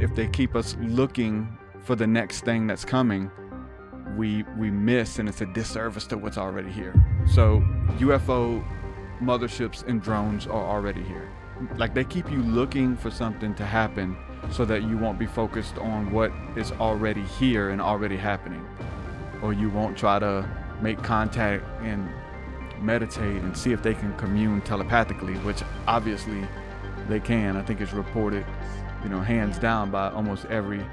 if they keep us looking for the next thing that's coming, we miss, and it's a disservice to what's already here. So UFO motherships and drones are already here. Like, they keep you looking for something to happen so that you won't be focused on what is already here and already happening, or you won't try to make contact and meditate and see if they can commune telepathically, which obviously they can. I think it's reported, hands down by almost every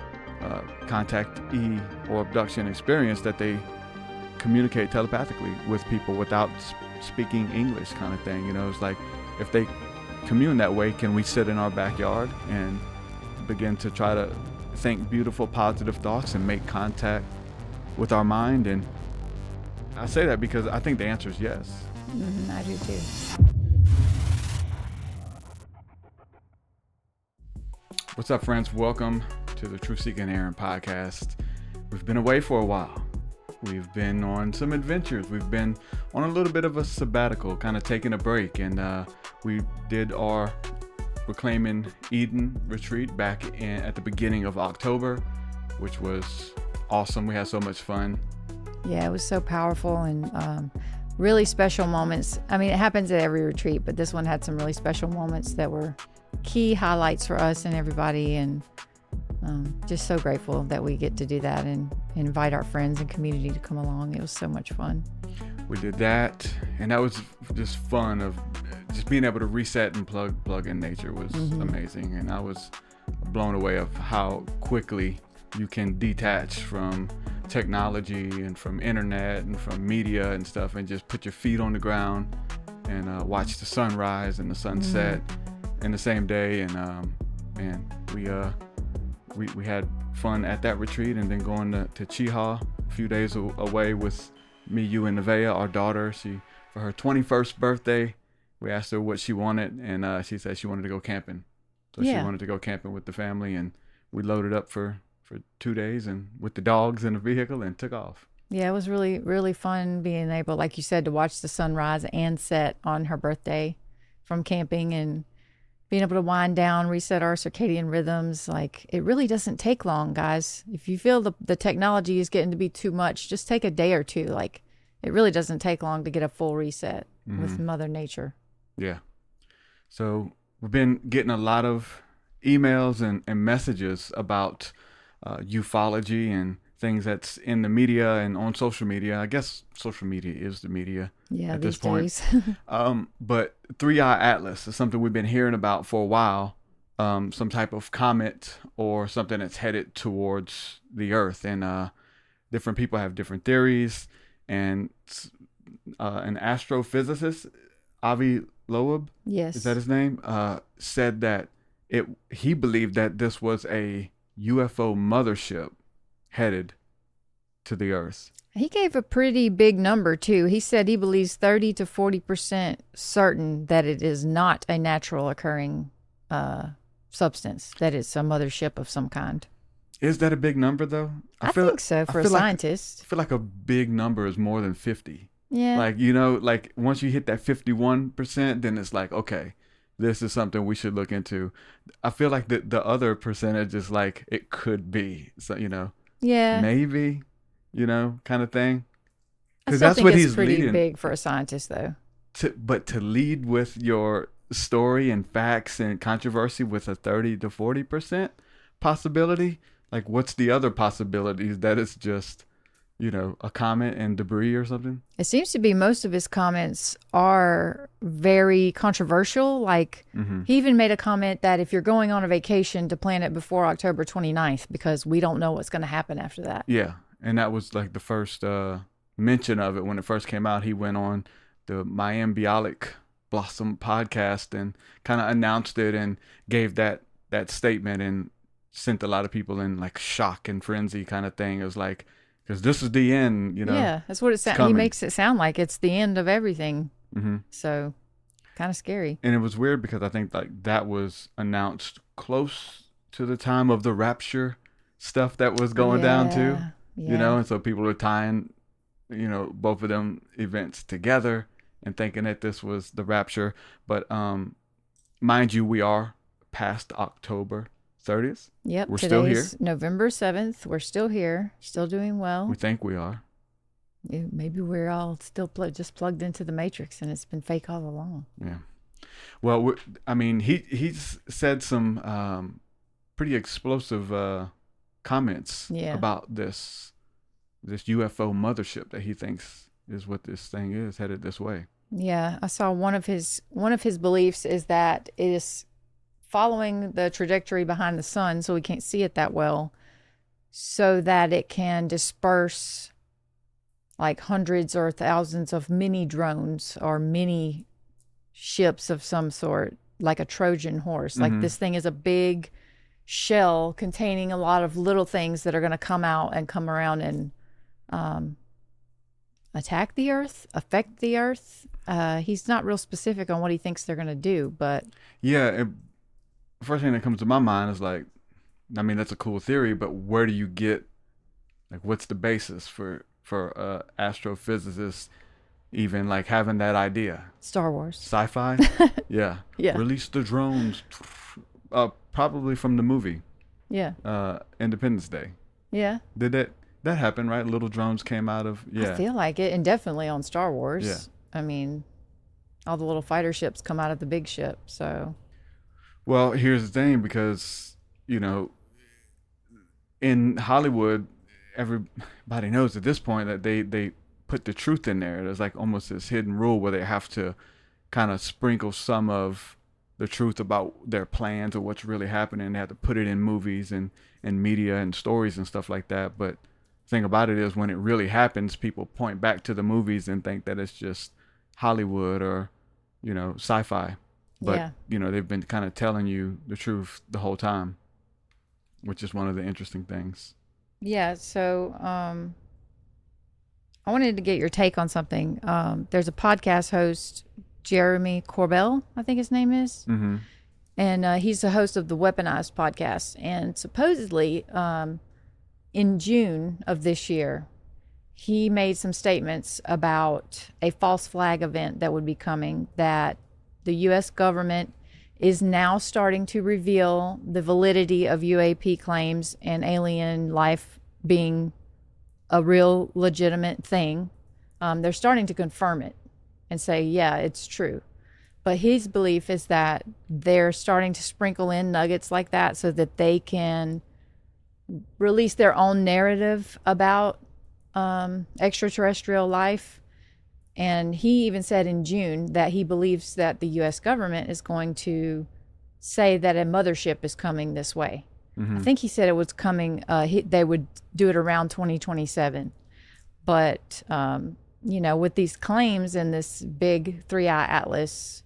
contactee or abduction experience that they communicate telepathically with people without speaking English, kind of thing. It's like, if they commune that way, can we sit in our backyard and begin to try to think beautiful, positive thoughts and make contact with our mind? And I say that because I think the answer is yes. I do too. What's up, friends? Welcome to the TruthSeekah and Aaron podcast. We've been away for a while. We've been on some adventures. We've been on a little bit of a sabbatical, kind of taking a break. And we did our Reclaiming Eden retreat back at the beginning of October, which was awesome. We had so much fun. Yeah, it was so powerful and really special moments. I mean, it happens at every retreat, but this one had some really special moments that were key highlights for us and everybody. And just so grateful that we get to do that and invite our friends and community to come along. It was so much fun. We did that, and that was just fun of just being able to reset and plug in nature was amazing. And I was blown away of how quickly you can detach from technology and from internet and from media and stuff, and just put your feet on the ground and watch the sunrise and the sunset in the same day. And we had fun at that retreat, and then going to Chiha a few days away with me, you, and Nevaeh, our daughter. For her 21st birthday, we asked her what she wanted, and she said she wanted to go camping. So she wanted to go camping with the family, and we loaded up for 2 days and with the dogs in the vehicle and took off. Yeah, it was really, really fun being able, like you said, to watch the sunrise and set on her birthday from camping, and being able to wind down, reset our circadian rhythms. Like, it really doesn't take long, guys. If you feel the technology is getting to be too much, just take a day or two. Like, it really doesn't take long to get a full reset with Mother Nature. Yeah. So we've been getting a lot of emails and messages about ufology and things that's in the media and on social media. I guess social media is the media at this point. Days. But 3-Eye Atlas is something we've been hearing about for a while. Some type of comet or something that's headed towards the Earth. And different people have different theories. And an astrophysicist, Avi Loeb, is that his name? Said that he believed that this was a UFO mothership headed to the Earth. He gave a pretty big number too. He said he believes 30 to 40% certain that it is not a natural occurring substance, that it's a mothership of some kind. Is that a big number though? I think so for a scientist. I feel like a big number is more than 50. Yeah. Like once you hit that 51%, then it's like, okay, this is something we should look into. I feel like the other percentage is like, it could be, so, yeah, maybe, kind of thing. I still think it's pretty big for a scientist though. But to lead with your story and facts and controversy with a 30 to 40% possibility, like what's the other possibilities that it's just, a comet and debris or something? It seems to be most of his comments are very controversial. Like he even made a comment that if you're going on a vacation, to plan it before October 29th, because we don't know what's going to happen after that. Yeah. And that was like the first mention of it when it first came out. He went on the Miambiolic Blossom podcast and kind of announced it and gave that statement and sent a lot of people in like shock and frenzy kind of thing. It was like, because this is the end, Yeah, that's what it sounds. He makes it sound like it's the end of everything. So, kind of scary. And it was weird because I think like that was announced close to the time of the rapture stuff that was going down too. Yeah. And so people were tying, both of them events together and thinking that this was the rapture. But mind you, we are past October. 30th. Yep. We're still here. Today's November 7th. We're still here, still doing well. We think we are. Maybe we're all still just plugged into the matrix, and it's been fake all along. Yeah. Well, I mean, he's said some pretty explosive comments about this UFO mothership that he thinks is what this thing is, headed this way. Yeah, I saw one of his beliefs is that it is following the trajectory behind the sun, so we can't see it that well, so that it can disperse like hundreds or thousands of mini drones or mini ships of some sort, like a Trojan horse. Like this thing is a big shell containing a lot of little things that are going to come out and come around and attack the earth, affect the earth. He's not real specific on what he thinks they're going to do, but yeah, first thing that comes to my mind is like, I mean, that's a cool theory, but where do you get, like, what's the basis for astrophysicists even like having that idea? Star Wars. Sci-fi? Yeah. Yeah. Release the drones. Probably from the movie. Yeah. Independence Day. Yeah. Did that happen, right? Little drones came out of, yeah. I feel like it, and definitely on Star Wars. Yeah. I mean, all the little fighter ships come out of the big ship, so. Well, here's the thing, because, you know, in Hollywood, everybody knows at this point that they put the truth in there. There's like almost this hidden rule where they have to kind of sprinkle some of the truth about their plans or what's really happening. They have to put it in movies and media and stories and stuff like that. But the thing about it is, when it really happens, people point back to the movies and think that it's just Hollywood or, you know, sci-fi. But, you know, they've been kind of telling you the truth the whole time, which is one of the interesting things. Yeah, so I wanted to get your take on something. There's a podcast host, Jeremy Corbell, I think his name is. Mm-hmm. And he's the host of the Weaponized podcast. And supposedly, in June of this year, he made some statements about a false flag event that would be coming, that the U.S. government is now starting to reveal the validity of UAP claims and alien life being a real legitimate thing. They're starting to confirm it and say, yeah, it's true. But his belief is that they're starting to sprinkle in nuggets like that so that they can release their own narrative about extraterrestrial life. And he even said in June that he believes that the U.S. government is going to say that a mothership is coming this way. Mm-hmm. I think he said it was coming, they would do it around 2027. But, you know, with these claims and this big 3-eye atlas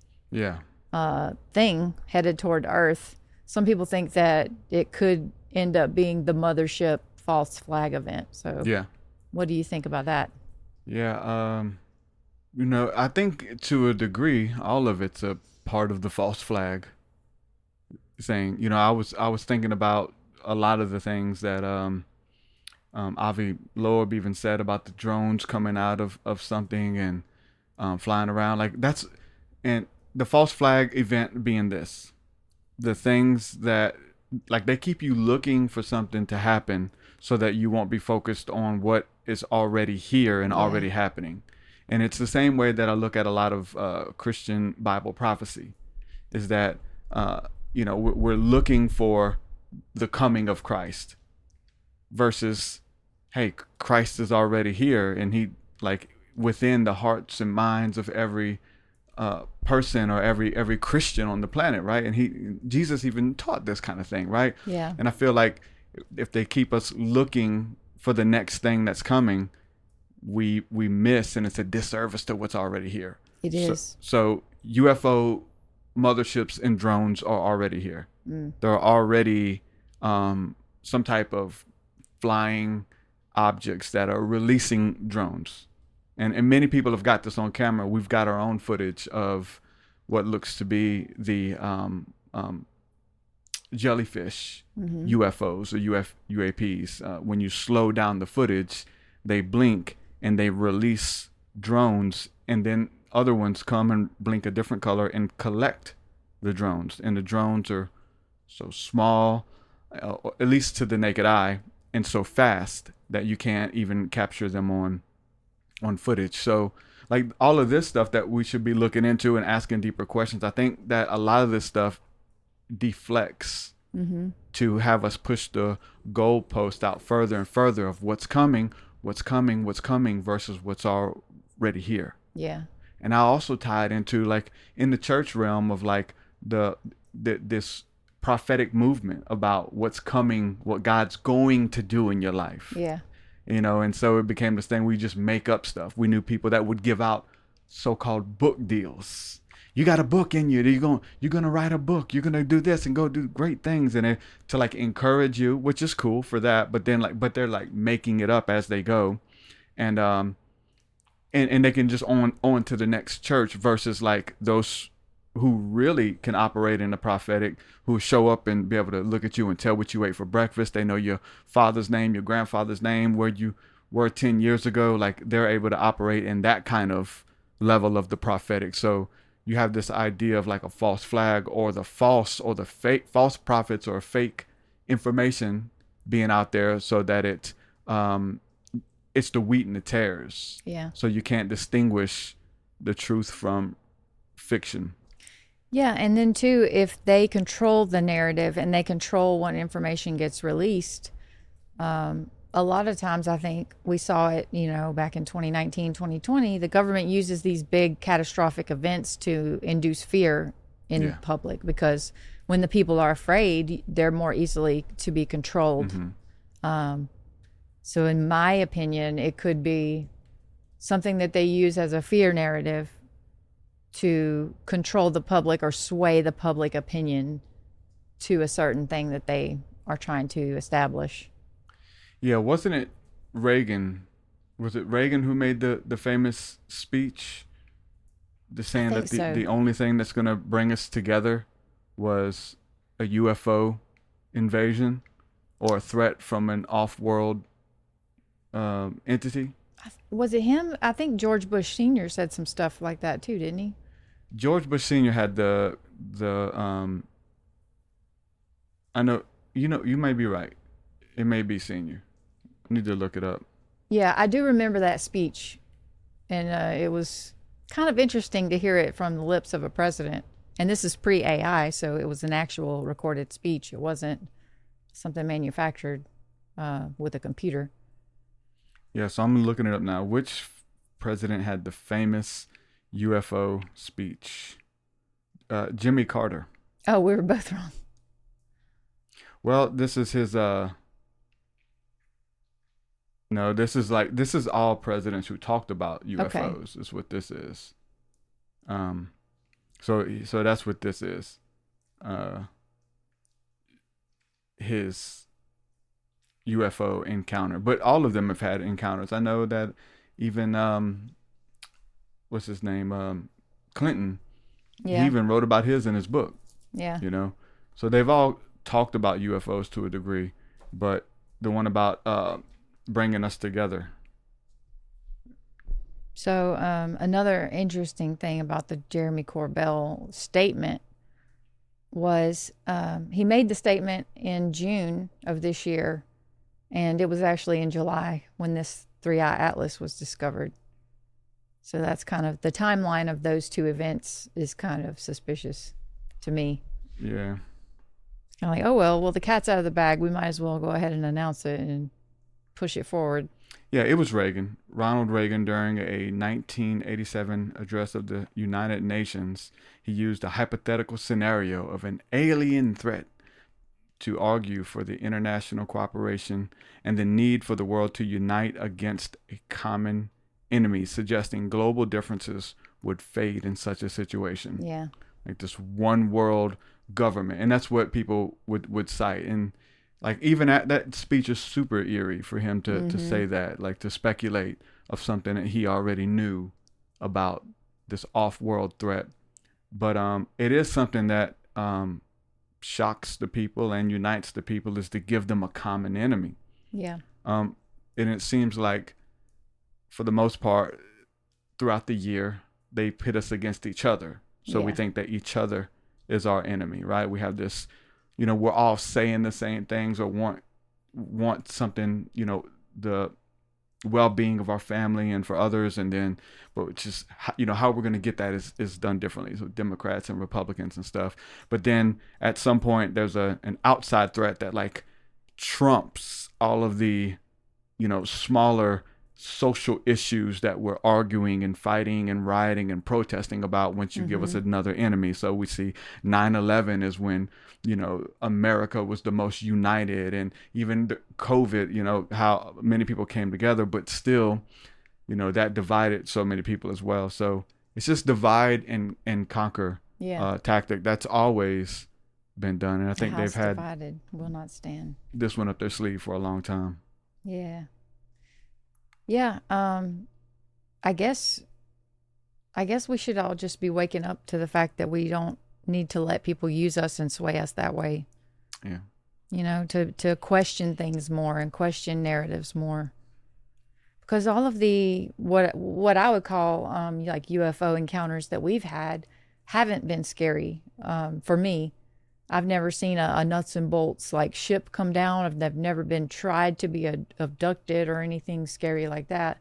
thing headed toward Earth, some people think that it could end up being the mothership false flag event. So what do you think about that? Yeah, you know, I think to a degree, all of it's a part of the false flag thing. You know, I was thinking about a lot of the things that Avi Loeb even said about the drones coming out of something and flying around. Like that's, and the false flag event being this, the things that, like, they keep you looking for something to happen so that you won't be focused on what is already here and already happening. And it's the same way that I look at a lot of Christian Bible prophecy, is that, you know, we're looking for the coming of Christ versus, hey, Christ is already here, and he, like, within the hearts and minds of every person or every Christian on the planet, right? And Jesus even taught this kind of thing, right? Yeah. And I feel like if they keep us looking for the next thing that's coming, we miss, and it's a disservice to what's already here. It is. So UFO motherships and drones are already here. There are already some type of flying objects that are releasing drones. And many people have got this on camera. We've got our own footage of what looks to be the jellyfish UFOs or UAPs. When you slow down the footage, they blink and they release drones, and then other ones come and blink a different color and collect the drones. And the drones are so small, or at least to the naked eye, and so fast that you can't even capture them on footage. So like all of this stuff that we should be looking into and asking deeper questions, I think that a lot of this stuff deflects to have us push the goalpost out further and further of what's coming versus what's already here. Yeah. And I also tie it into like in the church realm of like this prophetic movement about what's coming, what God's going to do in your life. Yeah. You know, and so it became this thing we just make up stuff. We knew people that would give out so-called book deals. You got a book in you. You're gonna write a book. You're gonna do this and go do great things, and to like encourage you, which is cool for that. But then but they're like making it up as they go, and they can just on to the next church versus like those who really can operate in the prophetic, who show up and be able to look at you and tell what you ate for breakfast. They know your father's name, your grandfather's name, where you were 10 years ago. Like they're able to operate in that kind of level of the prophetic. So you have this idea of like a false flag or the fake false prophets or fake information being out there so that it's the wheat and the tares. Yeah. So you can't distinguish the truth from fiction. Yeah, and then too, if they control the narrative and they control what information gets released, a lot of times I think we saw it, back in 2019, 2020, the government uses these big catastrophic events to induce fear in the public, because when the people are afraid, they're more easily to be controlled. So in my opinion, it could be something that they use as a fear narrative to control the public or sway the public opinion to a certain thing that they are trying to establish. Yeah, wasn't it Reagan? Was it Reagan who made the famous speech, saying that the only thing that's going to bring us together was a UFO invasion or a threat from an off-world entity? Was it him? I think George Bush Sr. said some stuff like that too, didn't he? George Bush Sr. had I know, you may be right. It may be Senior. I need to look it up. Yeah, I do remember that speech. And it was kind of interesting to hear it from the lips of a president. And this is pre-AI, so it was an actual recorded speech. It wasn't something manufactured with a computer. Yeah, so I'm looking it up now. Which president had the famous UFO speech? Jimmy Carter. Oh, we were both wrong. Well, this is his no, this is all presidents who talked about UFOs. Okay. Is what this is. So that's what this is. His UFO encounter, but all of them have had encounters. I know that even what's his name, Clinton, he even wrote about his in his book. Yeah. So they've all talked about UFOs to a degree, but the one about bringing us together. So another interesting thing about the Jeremy Corbell statement was he made the statement in June of this year, and it was actually in July when this 3-eye atlas was discovered. So that's kind of the timeline of those two events is kind of suspicious to me. Yeah. It's kind of like, oh, well, the cat's out of the bag. We might as well go ahead and announce it and push it forward. Yeah, it was Reagan. Ronald Reagan, during a 1987 address of the United Nations, he used a hypothetical scenario of an alien threat to argue for the international cooperation and the need for the world to unite against a common enemy, suggesting global differences would fade in such a situation. Yeah. Like this one world government. And that's what people would cite. And like even that speech is super eerie for him to say that, like to speculate of something that he already knew about this off-world threat. But it is something that shocks the people and unites the people, is to give them a common enemy. Yeah. And it seems like for the most part throughout the year, they pit us against each other. So we think that each other is our enemy, right? We have this we're all saying the same things or want something, the well-being of our family and for others, and then but just how we're going to get that is done differently, so Democrats and Republicans and stuff. But then at some point there's an outside threat that like trumps all of the smaller social issues that we're arguing and fighting and rioting and protesting about once you give us another enemy. So we see 9/11 is when America was the most united, and even the COVID, how many people came together, but still, that divided so many people as well. So it's just divide and conquer tactic. That's always been done. And I think they've had divided will not stand. This one up their sleeve for a long time. Yeah. Yeah. I guess we should all just be waking up to the fact that we don't need to let people use us and sway us that way. Yeah. To question things more and question narratives more. Because all of the what I would call like UFO encounters that we've had haven't been scary for me. I've never seen a nuts and bolts like ship come down. I've never been tried to be abducted or anything scary like that.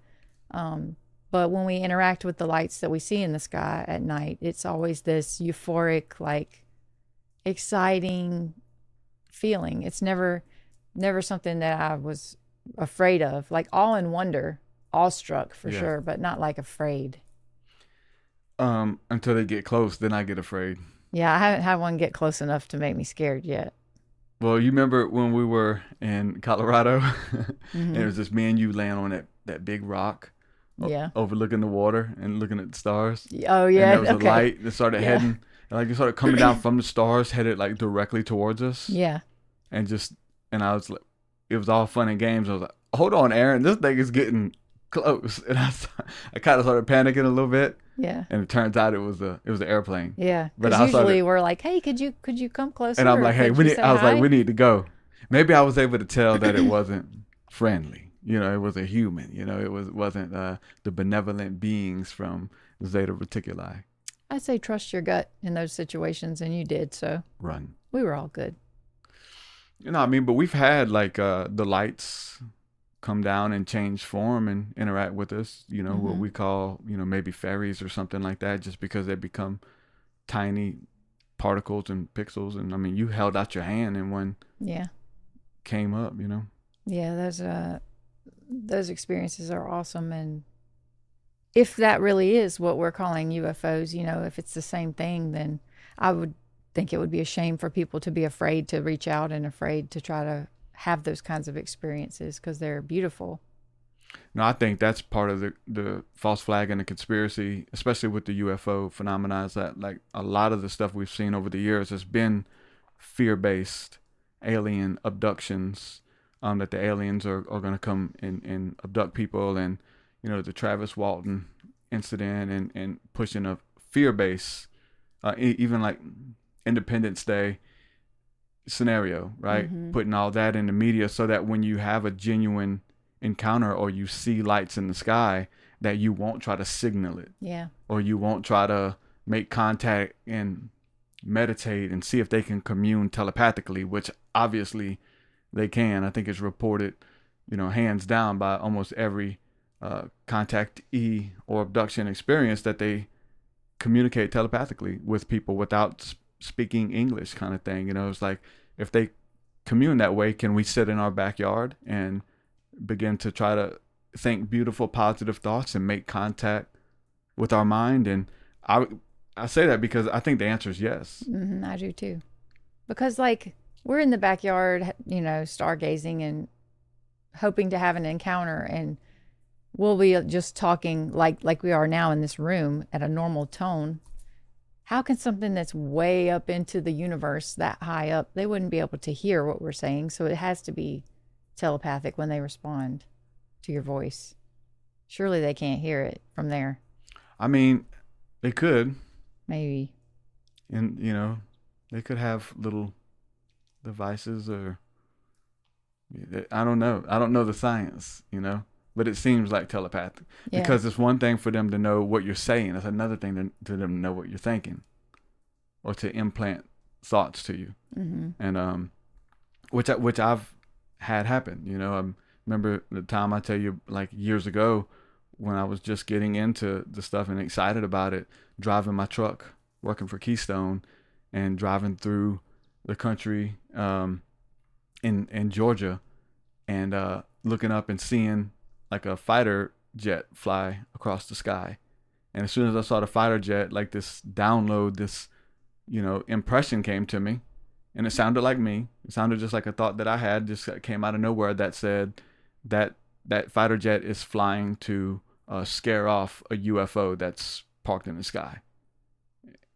But when we interact with the lights that we see in the sky at night, it's always this euphoric, like exciting feeling. It's never something that I was afraid of, like awe and wonder, awestruck for sure, but not like afraid. Until they get close, then I get afraid. Yeah, I haven't had one get close enough to make me scared yet. Well, you remember when we were in Colorado and it was just me and you laying on that big rock overlooking the water and looking at the stars. Oh, yeah. And there was a light that started heading, like it started coming down from the stars, headed like directly towards us. Yeah. And I was like, it was all fun and games. I was like, hold on, Aaron, this thing is getting close. And I kind of started panicking a little bit. Yeah. And it turns out it was an airplane. Yeah. Because usually we're like, hey, could you come closer? And I'm like, hey, we need to go. Maybe I was able to tell that it wasn't friendly. It was a human. It wasn't the benevolent beings from Zeta Reticuli. I say trust your gut in those situations, and you did. So run. We were all good. But we've had like the lights come down and change form and interact with us, what we call, maybe fairies or something like that, just because they become tiny particles and pixels. And you held out your hand and one came up, Yeah, those experiences are awesome. And if that really is what we're calling UFOs, if it's the same thing, then I would think it would be a shame for people to be afraid to reach out and afraid to try to have those kinds of experiences, because they're beautiful. No, I think that's part of the false flag and the conspiracy, especially with the UFO phenomena, is that like a lot of the stuff we've seen over the years has been fear-based alien abductions, that the aliens are going to come and abduct people, and the Travis Walton incident and pushing a fear-based, even like Independence Day scenario, right? Putting all that in the media so that when you have a genuine encounter or you see lights in the sky, that you won't try to signal it. Yeah. Or you won't try to make contact and meditate and see if they can commune telepathically, which obviously they can. I think it's reported, hands down by almost every contactee or abduction experience that they communicate telepathically with people without speaking English, kind of thing. It's like, if they commune that way, can we sit in our backyard and begin to try to think beautiful, positive thoughts and make contact with our mind? And I say that because I think the answer is yes. I do too. Because like we're in the backyard, stargazing and hoping to have an encounter, and we'll be just talking like we are now in this room at a normal tone. How can something that's way up into the universe, that high up, they wouldn't be able to hear what we're saying? So it has to be telepathic when they respond to your voice. Surely they can't hear it from there. They could. Maybe. And, they could have little devices, or I don't know. I don't know the science, but it seems like telepathic. Yeah. Because it's one thing for them to know what you're saying. It's another thing to them to know what you're thinking, or to implant thoughts to you. And which I've had happen. You know, I remember the time I tell you, like years ago, when I was just getting into the stuff and excited about it, driving my truck, working for Keystone, and driving through the country in Georgia, and looking up and seeing like a fighter jet fly across the sky. And as soon as I saw the fighter jet, like this download, this, impression came to me, and it sounded like me. It sounded just like a thought that I had, just came out of nowhere, that said that fighter jet is flying to scare off a UFO that's parked in the sky,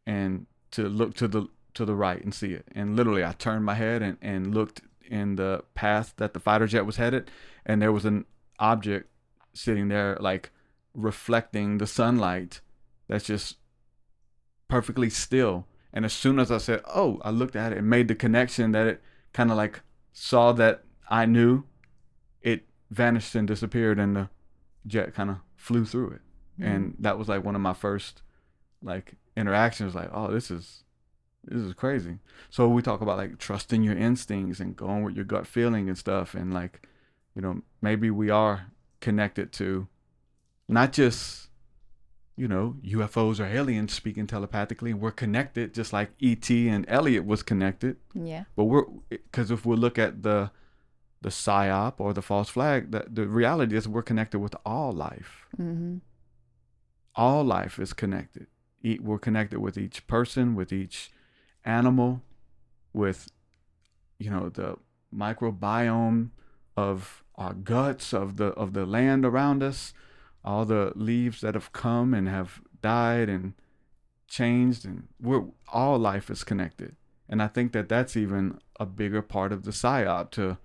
and to look to the right and see it. And literally I turned my head and looked in the path that the fighter jet was headed, and there was an object sitting there, like reflecting the sunlight, that's just perfectly still. And as soon as I said, oh, I looked at it and made the connection that it kind of like saw that I knew, it vanished and disappeared, and the jet kind of flew through it. And that was like one of my first like interactions, like, oh, this is crazy. So we talk about like trusting your instincts and going with your gut feeling and stuff, and like, maybe we are connected to not just, UFOs or aliens speaking telepathically. We're connected just like E.T. and Elliot was connected. Yeah. But because if we look at the psyop or the false flag, the reality is we're connected with all life. All life is connected. We're connected with each person, with each animal, with, the microbiome of our guts, of the land around us, all the leaves that have come and have died and changed, and all life is connected. And I think that that's even a bigger part of the psyop, to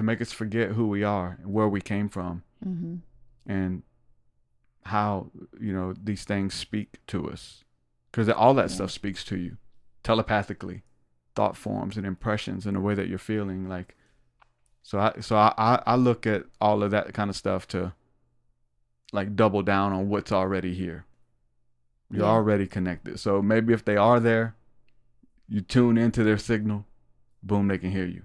make us forget who we are and where we came from, and how these things speak to us, because all that stuff speaks to you telepathically, thought forms and impressions and the way that you're feeling. Like, so I look at all of that kind of stuff to like double down on what's already here. You're already connected. So maybe if they are there, you tune into their signal, boom, they can hear you.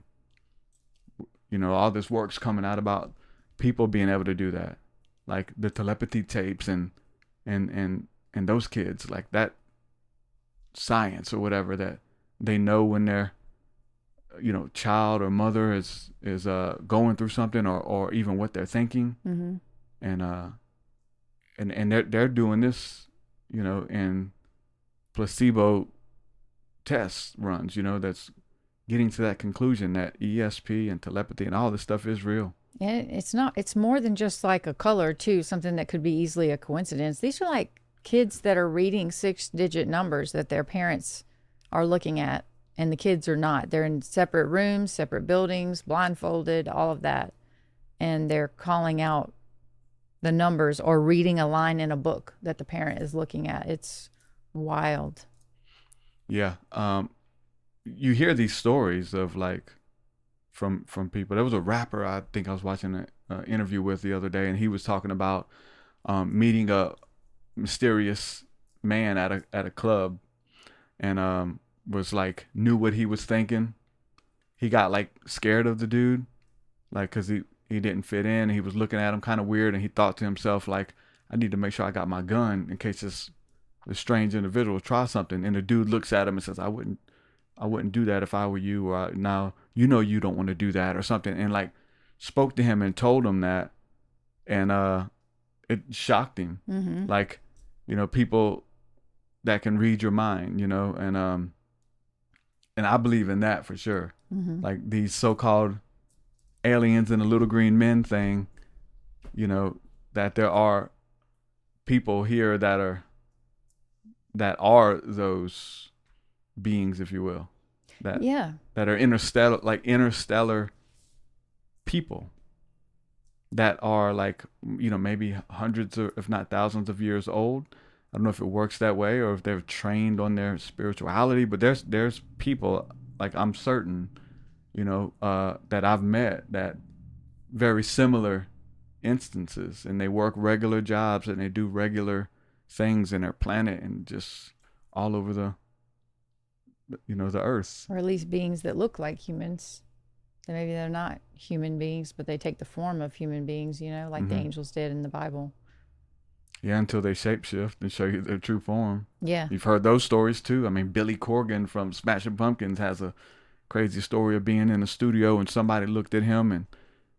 All this work's coming out about people being able to do that, like the telepathy tapes and those kids, like that science or whatever, that they know when their child or mother is going through something, or even what they're thinking. And they're doing this in placebo test runs, that's getting to that conclusion that ESP and telepathy and all this stuff is real. And it's more than just like a color too, something that could be easily a coincidence. These are like kids that are reading 6-digit numbers that their parents are looking at, and the kids are not. They're in separate rooms, separate buildings, blindfolded, all of that. And they're calling out the numbers or reading a line in a book that the parent is looking at. It's wild. Yeah. You hear these stories of like from people. There was a rapper I think I was watching an interview with the other day, and he was talking about meeting a mysterious man at a club, and was like, knew what he was thinking. He got like scared of the dude, like, because he didn't fit in. He was looking at him kind of weird, and he thought to himself, like, I need to make sure I got my gun in case this strange individual try something. And the dude looks at him and says, I wouldn't do that if I were you, or now you don't want to do that or something, and like spoke to him and told him that, and it shocked him. Like, people that can read your mind, and I believe in that for sure. Like these so-called aliens and the little green men thing, that there are people here that are those beings, if you will, that are interstellar people that are like, maybe hundreds or if not thousands of years old. I don't know if it works that way or if they're trained on their spirituality, but there's people, like, I'm certain, that I've met, that very similar instances, and they work regular jobs and they do regular things in their planet and just all over the Earth. Or at least beings that look like humans. That maybe they're not human beings, but they take the form of human beings, like the angels did in the Bible. Yeah, until they shapeshift and show you their true form. Yeah. You've heard those stories too. I mean, Billy Corgan from Smashing Pumpkins has a crazy story of being in a studio and somebody looked at him and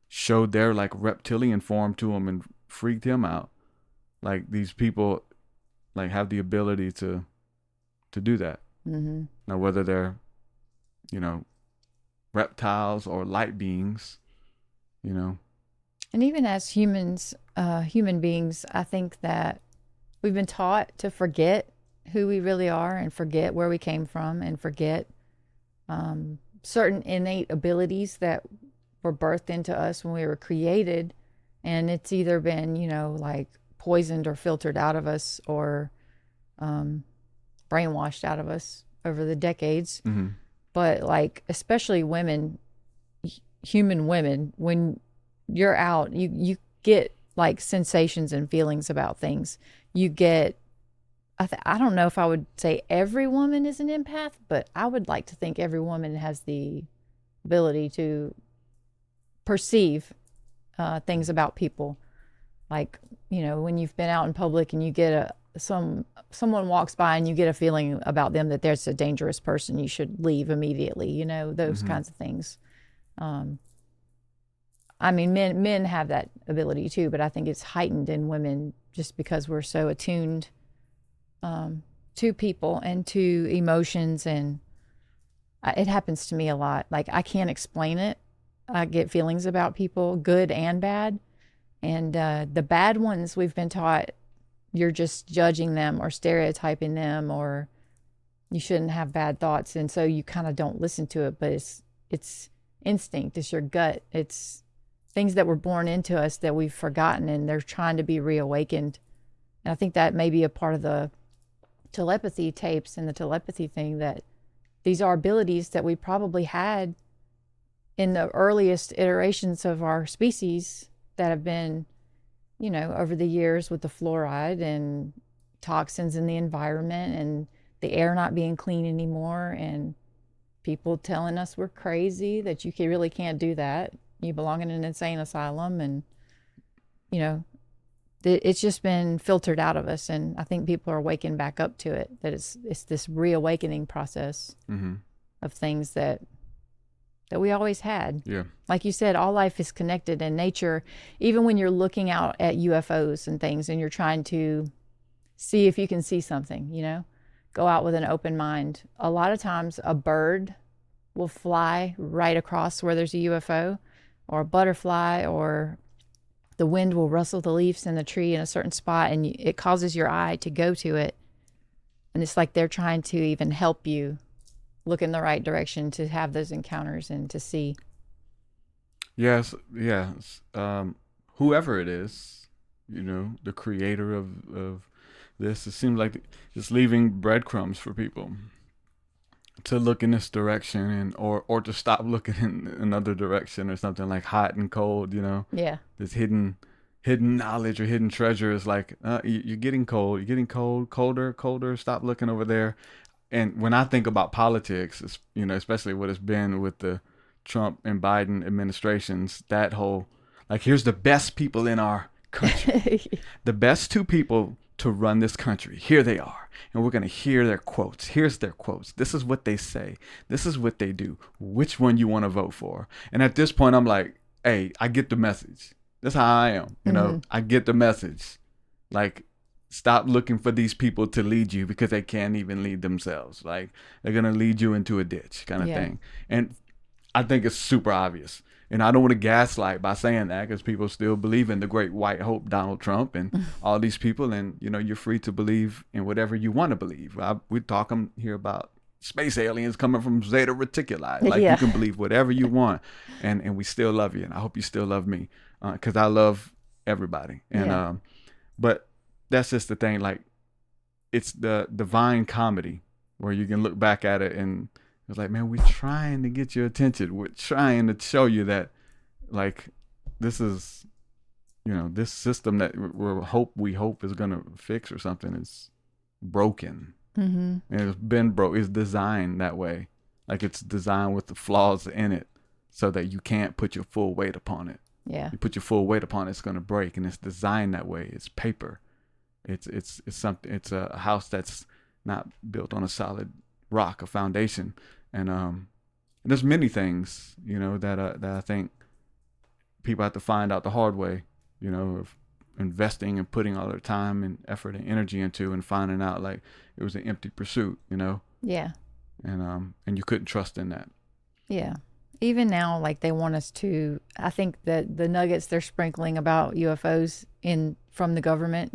showed their like reptilian form to him and freaked him out. Like these people like have the ability to do that. Mm-hmm. Now, whether they're, reptiles or light beings, And even as humans, human beings, I think that we've been taught to forget who we really are and forget where we came from and forget certain innate abilities that were birthed into us when we were created. And it's either been, like poisoned or filtered out of us or brainwashed out of us over the decades. Mm-hmm. But like, especially women, human women, when you're out, you get like sensations and feelings about things. You get, I don't know if I would say every woman is an empath, but I would like to think every woman has the ability to perceive things about people. Like, when you've been out in public and you get someone walks by and you get a feeling about them that there's a dangerous person, you should leave immediately, those kinds of things. I mean, men have that ability too, but I think it's heightened in women just because we're so attuned to people and to emotions. And it happens to me a lot. Like, I can't explain it. I get feelings about people, good and bad. And the bad ones, we've been taught you're just judging them or stereotyping them, or you shouldn't have bad thoughts. And so you kind of don't listen to it, but it's instinct. It's your gut. It's things that were born into us that we've forgotten, and they're trying to be reawakened. And I think that may be a part of the telepathy tapes and the telepathy thing, that these are abilities that we probably had in the earliest iterations of our species that have been, over the years with the fluoride and toxins in the environment and the air not being clean anymore, and people telling us we're crazy, that you really can't do that. You belong in an insane asylum. And, it's just been filtered out of us. And I think people are waking back up to it, that it's this reawakening process of things that we always had. Yeah. Like you said, all life is connected, and nature, even when you're looking out at UFOs and things and you're trying to see if you can see something, go out with an open mind. A lot of times a bird will fly right across where there's a UFO, or a butterfly, or the wind will rustle the leaves in the tree in a certain spot, and it causes your eye to go to it. And it's like they're trying to even help you look in the right direction to have those encounters and to see. Yes. Whoever it is, the creator of this, it seems like it's leaving breadcrumbs for people to look in this direction, and or to stop looking in another direction, or something like hot and cold. Yeah. This hidden knowledge or hidden treasure is like, you're getting cold. You're getting cold, colder. Stop looking over there. And when I think about politics, it's, especially what it's been with the Trump and Biden administrations, that whole, like, here's the best people in our country, the best two people to run this country. Here they are. And we're going to hear their quotes. Here's their quotes. This is what they say. This is what they do. Which one you want to vote for? And at this point, I'm like, hey, I get the message. That's how I am. I get the message. Like, stop looking for these people to lead you, because they can't even lead themselves. Like, they're going to lead you into a ditch kind of thing. And I think it's super obvious. And I don't want to gaslight by saying that, because people still believe in the great white hope, Donald Trump, and all these people. And, you're free to believe in whatever you want to believe. We're talking here about space aliens coming from Zeta Reticuli. Like, you can believe whatever you want. And we still love you. And I hope you still love me, because I love everybody. And but that's just the thing. Like, it's the divine comedy where you can look back at it and it's like, man, we're trying to get your attention. We're trying to show you that, like, this is, this system that we hope is going to fix or something is broken. Mm-hmm. And it's been broke. It's designed that way. Like it's designed with the flaws in it so that you can't put your full weight upon it. Yeah. You put your full weight upon it, it's going to break. And it's designed that way. It's paper. It's something. It's a house that's not built on a solid rock, a foundation. And there's many things, that I think people have to find out the hard way, of investing and putting all their time and effort and energy into, and finding out like it was an empty pursuit, Yeah. and you couldn't trust in that. Yeah. Even now, like they want us to, I think that the nuggets they're sprinkling about UFOs from the government,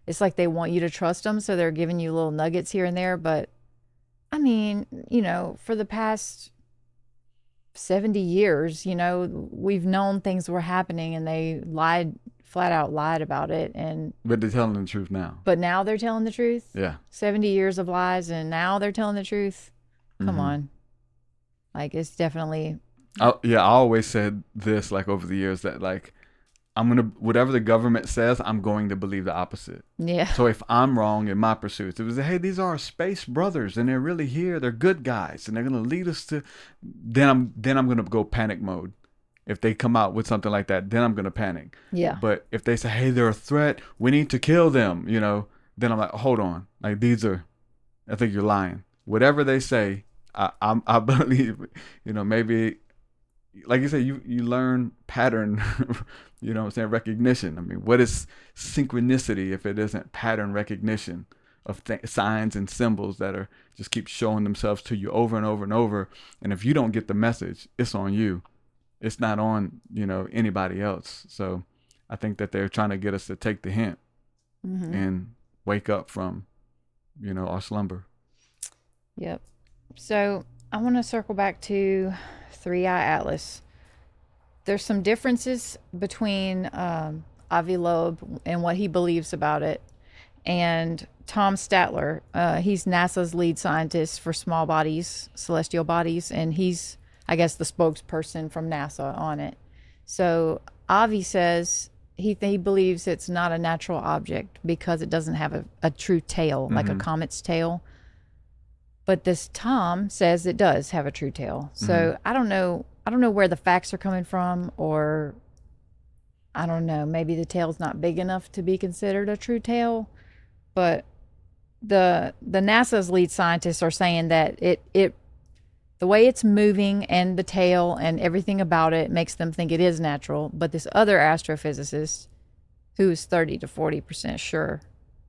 it's like they want you to trust them. So they're giving you little nuggets here and there. But I mean, for the past 70 years, we've known things were happening, and they flat out lied about it. But they're telling the truth now. But now they're telling the truth. Yeah. 70 years of lies, and now they're telling the truth. Come Mm-hmm. on. Like, it's definitely. I always said this, like, over the years, that like whatever the government says, I'm going to believe the opposite. Yeah. So if I'm wrong in my pursuits, it was, hey, these are our space brothers, and they're really here. They're good guys, and they're going to lead us to. Then I'm going to go panic mode. If they come out with something like that, then I'm going to panic. Yeah. But if they say, hey, they're a threat, we need to kill them, then I'm like, hold on. Like, I think you're lying. Whatever they say, I believe, maybe, like you said, you learn pattern, recognition. I mean, what is synchronicity if it isn't pattern recognition of signs and symbols that are just keep showing themselves to you over and over and over? And if you don't get the message, it's on you. It's not on, anybody else. So I think that they're trying to get us to take the hint Mm-hmm. and wake up from, our slumber. Yep. So I want to circle back to Three Eye Atlas. There's some differences between Avi Loeb and what he believes about it, and Tom Statler. He's NASA's lead scientist for small bodies, celestial bodies, and he's, I guess, the spokesperson from NASA on it. So Avi says he believes it's not a natural object because it doesn't have a true tail, like a comet's tail. But this Tom says it does have a true tail. So I don't know where the facts are coming from, or I don't know, maybe the tail's not big enough to be considered a true tail. But the NASA's lead scientists are saying that it the way it's moving and the tail and everything about it makes them think it is natural. But this other astrophysicist, who is 30 to 40% sure,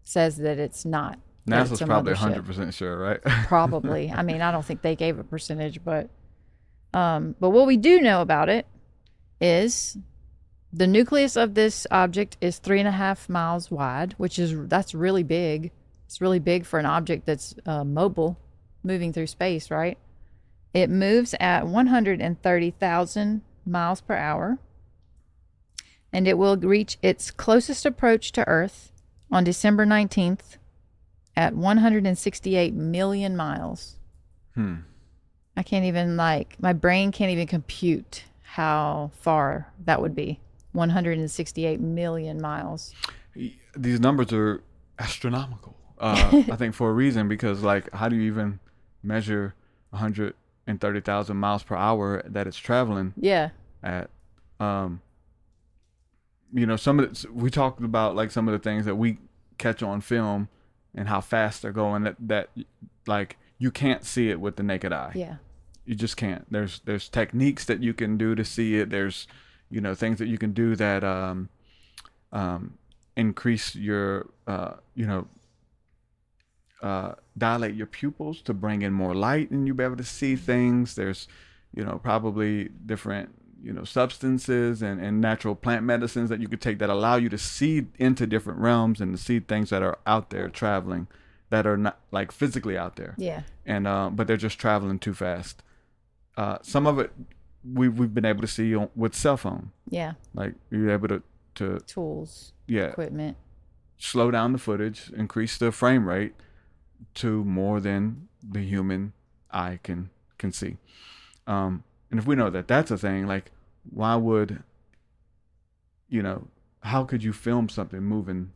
says that it's not. NASA's probably 100% sure, right? Probably. I mean, I don't think they gave a percentage, but what we do know about it is the nucleus of this object is 3.5 miles wide, that's really big. It's really big for an object that's mobile, moving through space, right? It moves at 130,000 miles per hour, and it will reach its closest approach to Earth on December 19th at 168 million miles. I can't even, my brain can't even compute how far that would be. 168 million miles. These numbers are astronomical. I think for a reason, because how do you even measure 130,000 miles per hour that it's traveling? Yeah. At, some of we talked about some of the things that we catch on film and how fast they're going, that you can't see it with the naked eye. Yeah. You just can't. There's techniques that you can do to see it. There's, things that you can do that increase your, dilate your pupils to bring in more light and you'll be able to see things. There's, probably different, substances and natural plant medicines that you could take that allow you to see into different realms and to see things that are out there traveling that are not physically out there. Yeah. And but they're just traveling too fast. Some of it we've been able to see with cell phone. Yeah. You're able to tools. Yeah. Equipment. Slow down the footage, increase the frame rate to more than the human eye can see. And if we know that that's a thing, why would, how could you film something moving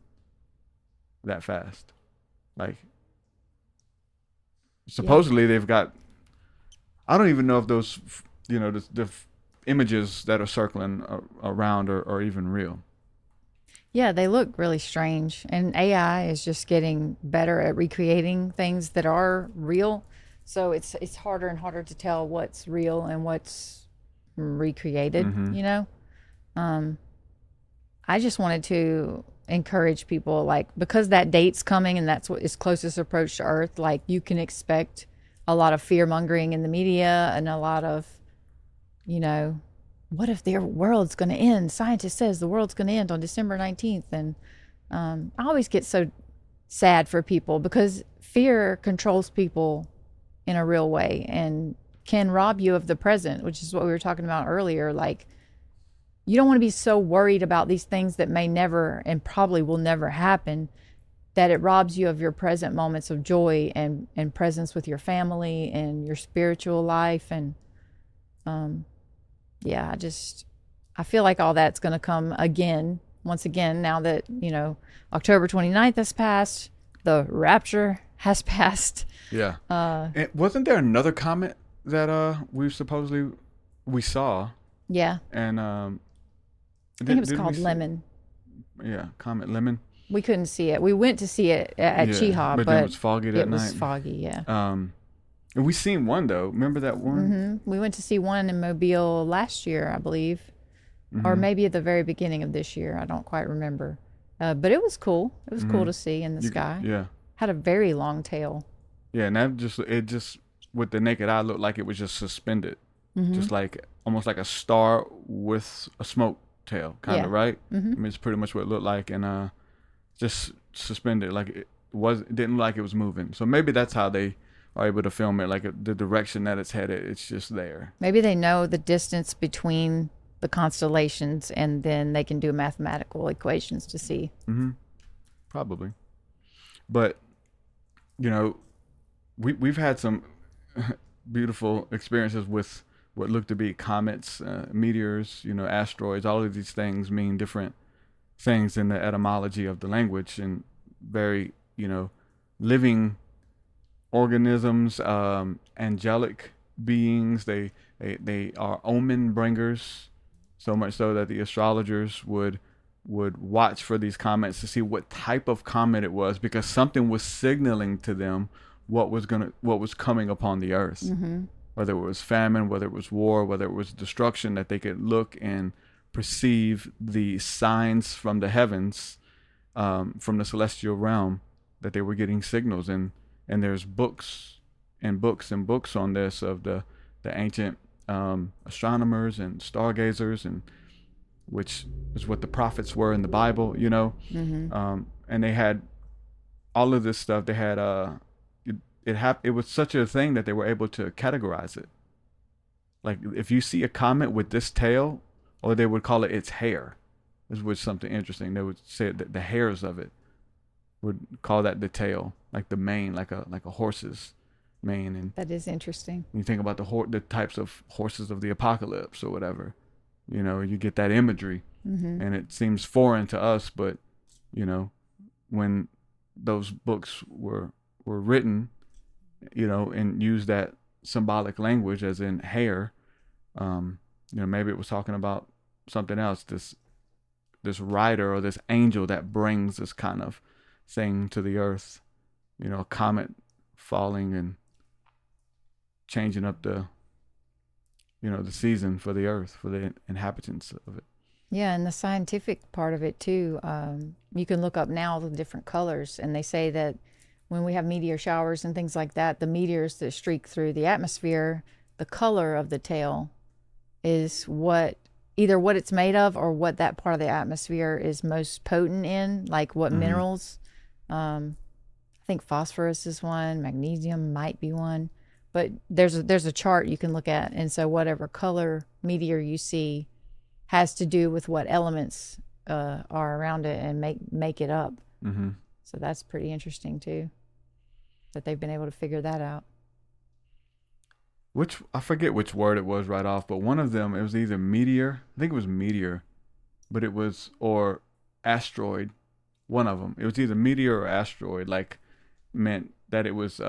that fast? supposedly they've got. I don't even know if those, the images that are circling around are even real. Yeah, they look really strange. And AI is just getting better at recreating things that are real. So it's harder and harder to tell what's real and what's recreated, Mm-hmm. you know? I just wanted to encourage people, like, because that date's coming and that's what is closest approach to Earth, like, you can expect a lot of fear mongering in the media and a lot of, you know, what if their world's going to end? Scientist says the world's going to end on December 19th. And I always get so sad for people because fear controls people in a real way and can rob you of the present, which is what we were talking about earlier. Like, you don't want to be so worried about these things that may never and probably will never happen that it robs you of your present moments of joy and presence with your family and your spiritual life. And yeah, I feel like all that's going to come again, once again, now that, October 29th has passed, the rapture has passed. Yeah. And wasn't there another comet that we saw? Yeah. And I think it was called Lemmon. Yeah, Comet Lemmon. We couldn't see it. We went to see it at Cheehaw, but then it was foggy that night. It was foggy, yeah. And we seen one though. Remember that one? We went to see one in Mobile last year, I believe, or maybe at the very beginning of this year. I don't quite remember, but it was cool. It was cool to see in the sky. Yeah, had a very long tail. Yeah, and it just with the naked eye looked like it was just suspended, just like almost like a star with a smoke tail, kind of, right? I mean, it's pretty much what it looked like, and just suspended, like it didn't look like it was moving. So maybe that's how they are able to film it, like the direction that it's headed, it's just there. Maybe they know the distance between the constellations, and then they can do mathematical equations to see. Probably, but we've had some beautiful experiences with what look to be comets, meteors, asteroids. All of these things mean different things in the etymology of the language, and very, living organisms, angelic beings. They are omen bringers, so much so that the astrologers would watch for these comets to see what type of comet it was, because something was signaling to them what was coming upon the earth. Whether it was famine, whether it was war, whether it was destruction, that they could look and perceive the signs from the heavens, from the celestial realm, that they were getting signals. And there's books and books and books on this, of the ancient astronomers and stargazers, and which is what the prophets were in the Bible, and they had all of this stuff. They had it was such a thing that they were able to categorize it. Like, if you see a comet with this tail, or they would call it its hair, this was something interesting. They would say that the hairs of it would call that the tail, like the mane, like a horse's mane. And that is interesting. you think about the types of horses of the apocalypse or whatever, you get that imagery, and it seems foreign to us, but when those books were written, and used that symbolic language, as in hair, maybe it was talking about something else, this rider or this angel that brings this kind of thing to the earth, a comet falling and changing up the season for the earth, for the inhabitants of it. Yeah, and the scientific part of it too, you can look up now the different colors, and they say that when we have meteor showers and things like that, the meteors that streak through the atmosphere, the color of the tail is either what it's made of, or what that part of the atmosphere is most potent in, like what minerals. I think phosphorus is one, magnesium might be one, but there's a chart you can look at, and so whatever color meteor you see has to do with what elements are around it and make it up. So that's pretty interesting too, that they've been able to figure that out. Which, I forget which word it was right off, but one of them, it was either meteor, I think it was meteor, but it was, or asteroid, one of them. It was either meteor or asteroid, like, meant that it was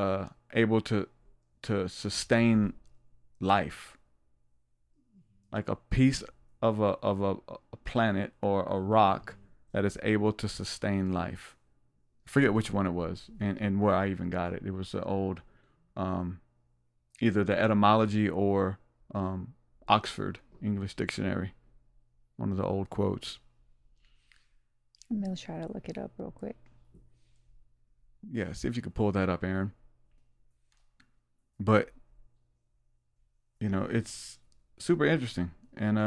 able to sustain life, like a piece of a planet or a rock that is able to sustain life. I forget which one it was and where I even got it. It was the old, either the etymology or Oxford English Dictionary, one of the old quotes. I'm going to try to look it up real quick. Yeah, see if you could pull that up, Aaron. But, you know, it's super interesting. And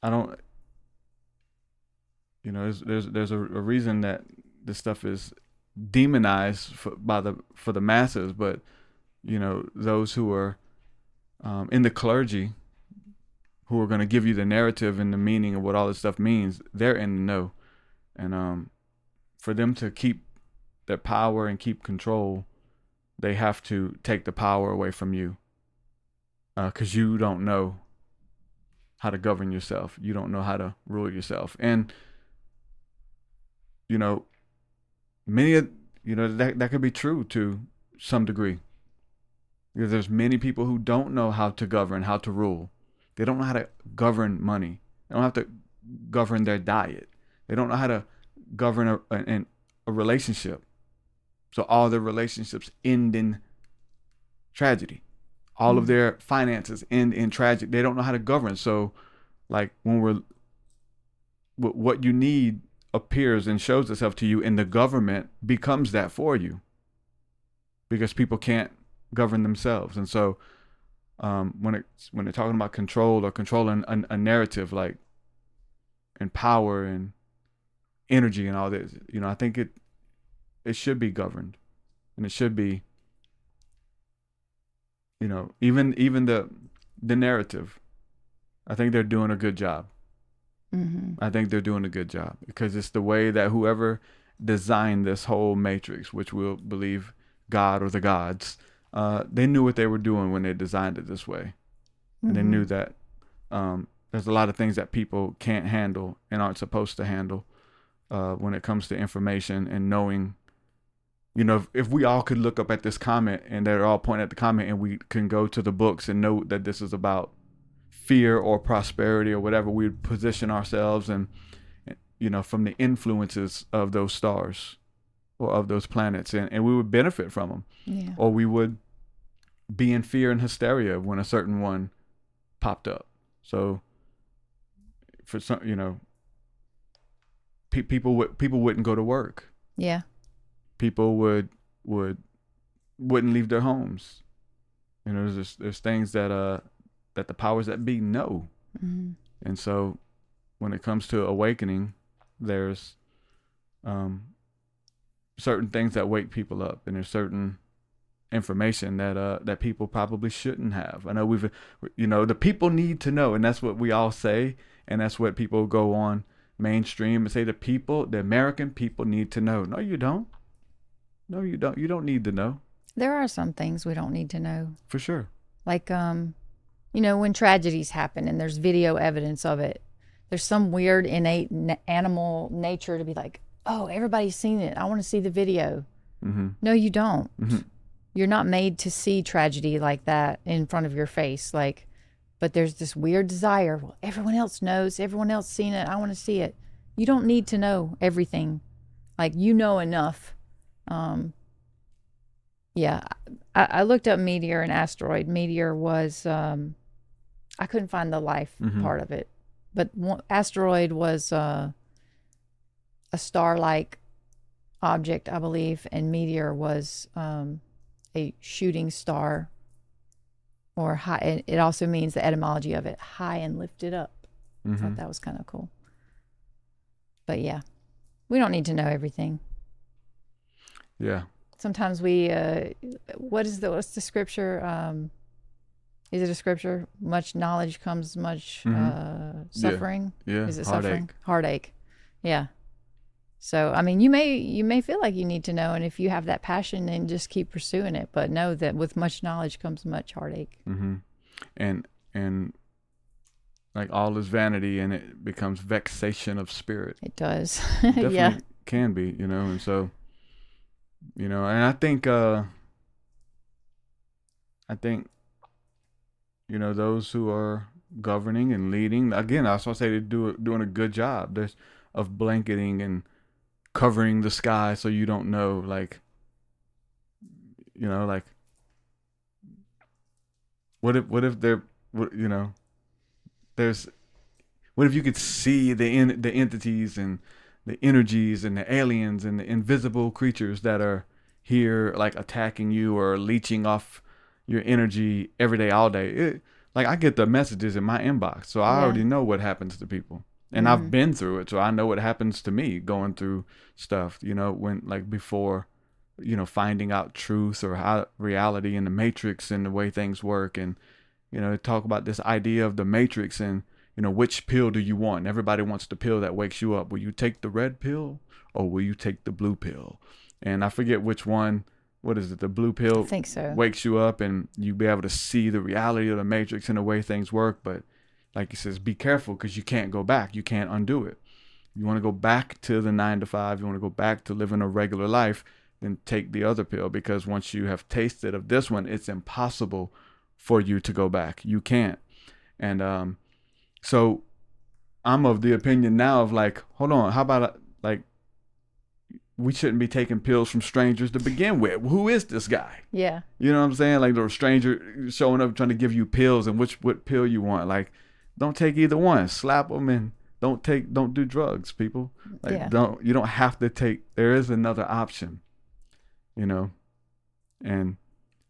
I don't, you know, there's a reason that this stuff is demonized for the masses, but, you know, those who are in the clergy, who are going to give you the narrative and the meaning of what all this stuff means, they're in the know. And for them to keep their power and keep control, they have to take the power away from you, because you don't know how to govern yourself. You don't know how to rule yourself. And, you know, that could be true to some degree. Because there's many people who don't know how to govern, how to rule. They don't know how to govern money. They don't have to govern their diet. They don't know how to govern a relationship. So all their relationships end in tragedy. All of their finances end in tragedy. They don't know how to govern. So, like, what you need appears and shows itself to you, and the government becomes that for you, because people can't govern themselves. And so, when they're talking about control or controlling a narrative, like, and power and energy and all this, you know, I think it should be governed, and it should be, you know, even the narrative. I think they're doing a good job. I think they're doing a good job, because it's the way that whoever designed this whole matrix, which we'll believe God or the gods, they knew what they were doing when they designed it this way. And they knew that there's a lot of things that people can't handle and aren't supposed to handle when it comes to information and knowing. You know, if we all could look up at this comet and they're all pointing at the comet, and we can go to the books and know that this is about fear or prosperity or whatever, we'd position ourselves and, you know, from the influences of those stars or of those planets, and we would benefit from them. Yeah. Or we would be in fear and hysteria when a certain one popped up. So for some, you know, people wouldn't go to work. Yeah. People wouldn't leave their homes. You know, there's things that the powers that be know. And so when it comes to awakening, there's certain things that wake people up, and there's certain information that people probably shouldn't have. I know the people need to know, and that's what we all say, and that's what people go on mainstream and say, the American people need to know. No, you don't. No, you don't. You don't need to know. There are some things we don't need to know. For sure. Like, you know, when tragedies happen and there's video evidence of it, there's some weird innate animal nature to be like, oh, everybody's seen it. I want to see the video. No, you don't. You're not made to see tragedy like that in front of your face. Like, but there's this weird desire. Well, everyone else knows. Everyone else seen it. I want to see it. You don't need to know everything. Like, you know enough. Yeah, I looked up meteor and asteroid. Meteor was, I couldn't find the life part of it, but asteroid was a star-like object, I believe, and meteor was a shooting star, or high. It also means the etymology of it, high and lifted up. I thought that was kind of cool. But yeah, we don't need to know everything. Yeah. Sometimes what's the scripture? Is it a scripture? Much knowledge comes much suffering. Yeah. Is it suffering? Heartache. Yeah. So, I mean, you may feel like you need to know, and if you have that passion, then just keep pursuing it. But know that with much knowledge comes much heartache. And like, all is vanity, and it becomes vexation of spirit. It does. Definitely yeah. can be, you know, and so And I think those who are governing and leading, again, I also say they're doing a good job of blanketing and covering the sky so you don't know, like, like, what if they're, what, there's, what if you could see the entities and the energies and the aliens and the invisible creatures that are here, like attacking you or leeching off your energy every day, all day. Like, I get the messages in my inbox, so I Yeah. already know what happens to people, and I've Mm. been through it, so I know what happens to me going through stuff. When, like, before, finding out truth or how reality and the matrix and the way things work, and talk about this idea of the matrix, and which pill do you want? And everybody wants the pill that wakes you up. Will you take the red pill or will you take the blue pill? And I forget which one. What is it? The blue I pill think so. wakes you up and you be able to see the reality of the matrix and the way things work. But like he says, be careful, because you can't go back. You can't undo it. You want to go back to the 9 to 5. You want to go back to living a regular life. Then take the other pill, because once you have tasted of this one, it's impossible for you to go back. You can't. And so I'm of the opinion now of, like, hold on, how about, like, we shouldn't be taking pills from strangers to begin with. Who is this guy? Yeah. You know what I'm saying? Like, the stranger showing up trying to give you pills, and what pill you want. Like, don't take either one. Slap them, and don't do drugs, people. Like, Yeah. you don't have to take. There is another option, and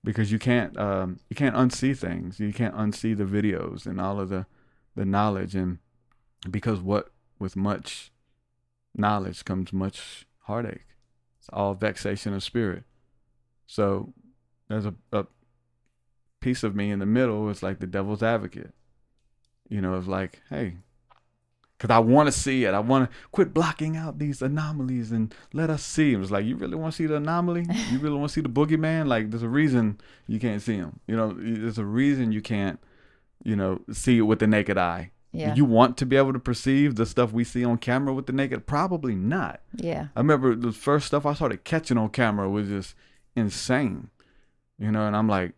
because you can't unsee things. You can't unsee the videos and all of the knowledge, and because with much knowledge comes much heartache. It's all vexation of spirit. So there's a piece of me in the middle. It's like the devil's advocate. It's like, hey, because I want to see it. I want to quit blocking out these anomalies and let us see. It was like, you really want to see the anomaly? You really want to see the boogeyman? Like, there's a reason you can't see him. There's a reason you can't, see it with the naked eye. Yeah. Do you want to be able to perceive the stuff we see on camera with the naked? Probably not. Yeah. I remember the first stuff I started catching on camera was just insane, and I'm like,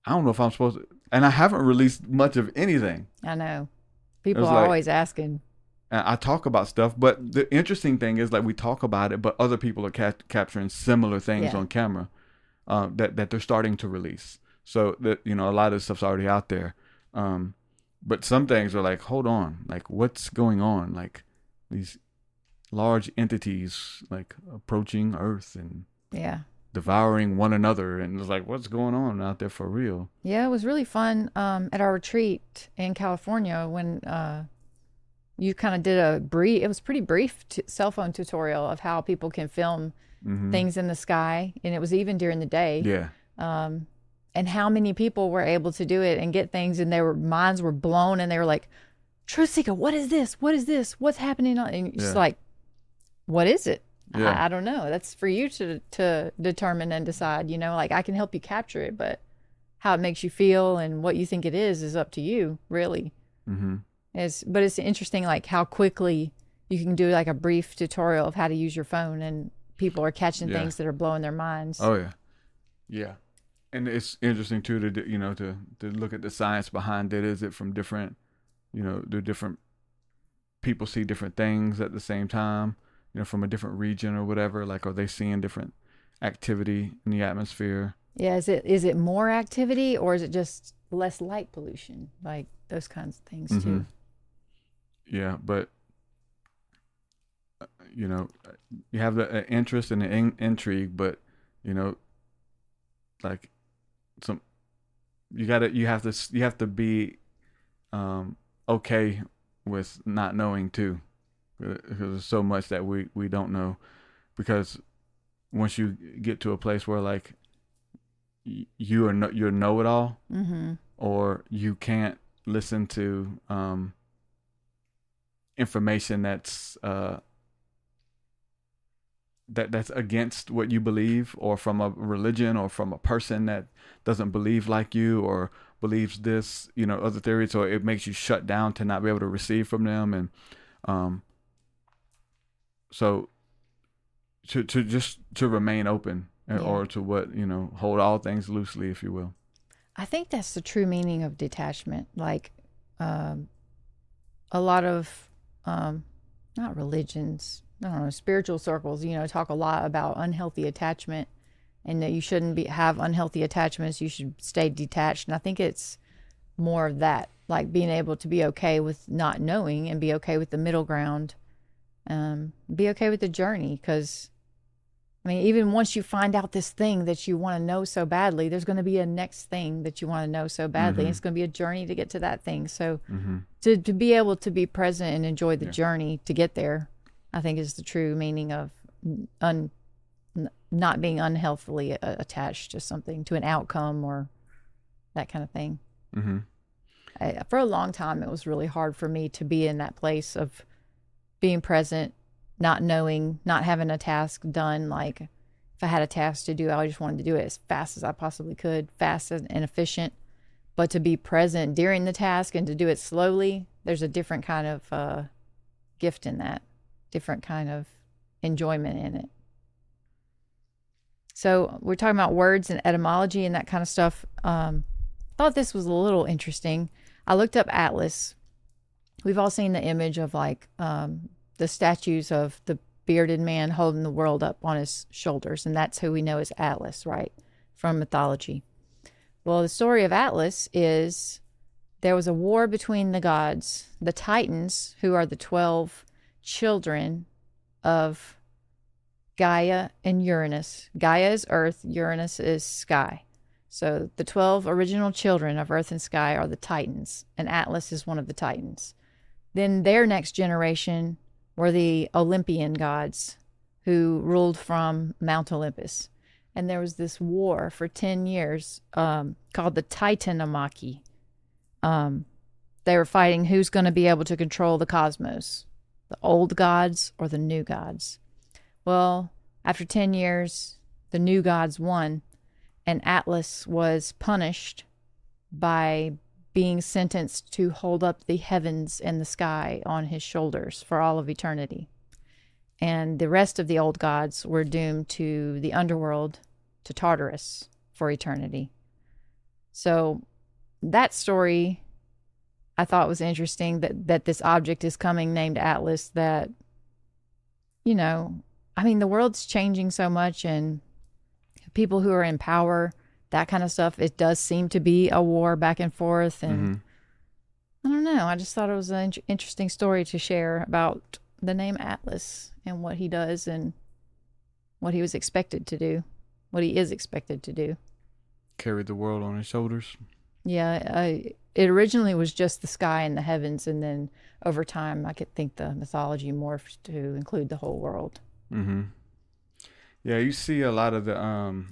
I don't know if I'm supposed to, and I haven't released much of anything. I know. People It's are like, always asking. I talk about stuff, but the interesting thing is, like, we talk about it, but other people are capturing similar things Yeah. on camera that they're starting to release. So that, a lot of this stuff's already out there. But some things are like, hold on, like, what's going on? Like, these large entities, like, approaching Earth and Yeah. devouring one another, and it's like, what's going on out there for real? Yeah, it was really fun at our retreat in California when you kind of did it was pretty brief cell phone tutorial of how people can film things in the sky, and it was even during the day. Yeah. And how many people were able to do it and get things, and their minds were blown, and they were like, TruthSeekah, what is this? What is this? What's happening? And it's just like, what is it? Yeah. I don't know. That's for you to determine and decide, like, I can help you capture it, but how it makes you feel and what you think it is up to you, really. But it's interesting, like, how quickly you can do, like, a brief tutorial of how to use your phone, and people are catching things that are blowing their minds. Oh yeah. Yeah. And it's interesting too to to look at the science behind it. Is it from different, do different people see different things at the same time, from a different region or whatever? Like, are they seeing different activity in the atmosphere? Yeah, is it more activity, or is it just less light pollution? Like, those kinds of things too. Yeah, but you have the interest and the intrigue, but like, you have to be okay with not knowing too, because there's so much that we don't know. Because once you get to a place where, like, you're know-it-all, or you can't listen to information that's that's against what you believe, or from a religion, or from a person that doesn't believe like you, or believes this, other theories, or it makes you shut down to not be able to receive from them. And so to remain open, or to what, hold all things loosely, if you will. I think that's the true meaning of detachment. Like, a lot of, not religions, I don't know, spiritual circles, talk a lot about unhealthy attachment, and that you shouldn't have unhealthy attachments. You should stay detached. And I think it's more of that, like being able to be okay with not knowing and be okay with the middle ground, be okay with the journey. Because, I mean, even once you find out this thing that you want to know so badly, there's going to be a next thing that you want to know so badly. And it's going to be a journey to get to that thing. So to be able to be present and enjoy the journey to get there, I think is the true meaning of not being unhealthily attached to something, to an outcome or that kind of thing. For a long time, it was really hard for me to be in that place of being present, not knowing, not having a task done. Like, if I had a task to do, I just wanted to do it as fast as I possibly could, fast and efficient. But to be present during the task and to do it slowly, there's a different kind of gift in that, different kind of enjoyment in it. So we're talking about words and etymology and that kind of stuff. Thought this was a little interesting. I looked up Atlas. We've all seen the image of like the statues of the bearded man holding the world up on his shoulders, and that's who we know as Atlas, right? From mythology. Well, the story of Atlas is there was a war between the gods, the Titans, who are the 12 children of Gaia and Uranus. Gaia is earth, Uranus is sky. So the 12 original children of earth and sky are the Titans, and Atlas is one of the Titans. Then their next generation were the Olympian gods, who ruled from Mount Olympus. And there was this war for 10 years called the Titanomachy. They were fighting who's going to be able to control the cosmos, the old gods or the new gods. Well, after 10 years, the new gods won, and Atlas was punished by being sentenced to hold up the heavens and the sky on his shoulders for all of eternity. And the rest of the old gods were doomed to the underworld, to Tartarus, for eternity. So that story I thought was interesting, that this object is coming named Atlas, that, I mean, the world's changing so much, and people who are in power, that kind of stuff, it does seem to be a war back and forth. And I don't know. I just thought it was an interesting story to share about the name Atlas and what he does and what he was expected to do, what he is expected to do. Carried the world on his shoulders. Yeah. It originally was just the sky and the heavens. And then over time, I could think the mythology morphed to include the whole world. Yeah, you see a lot of the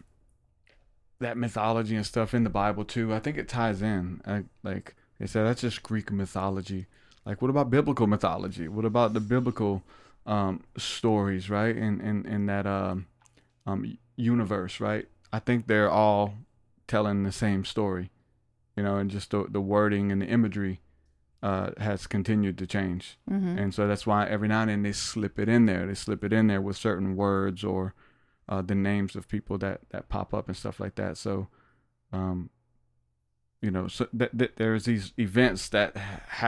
that mythology and stuff in the Bible too. I think it ties in. Like they said, that's just Greek mythology. Like, what about biblical mythology? What about the biblical stories, right? In that universe, right? I think they're all telling the same story, and just the wording and the imagery has continued to change. And so that's why every now and then they slip it in there. They slip it in there with certain words or the names of people that pop up and stuff like that. So, so there's these events that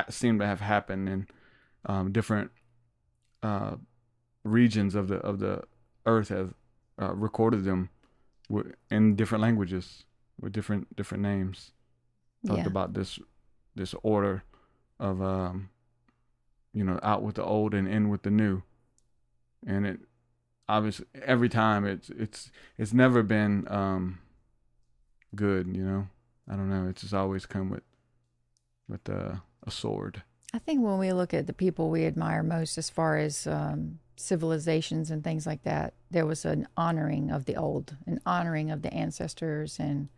seem to have happened in different regions of the earth, have recorded them in different languages with different names. Talked about this order of out with the old and in with the new, and it obviously every time it's never been good. I don't know. It's just always come with a sword. I think when we look at the people we admire most, as far as civilizations and things like that, there was an honoring of the old, an honoring of the ancestors, and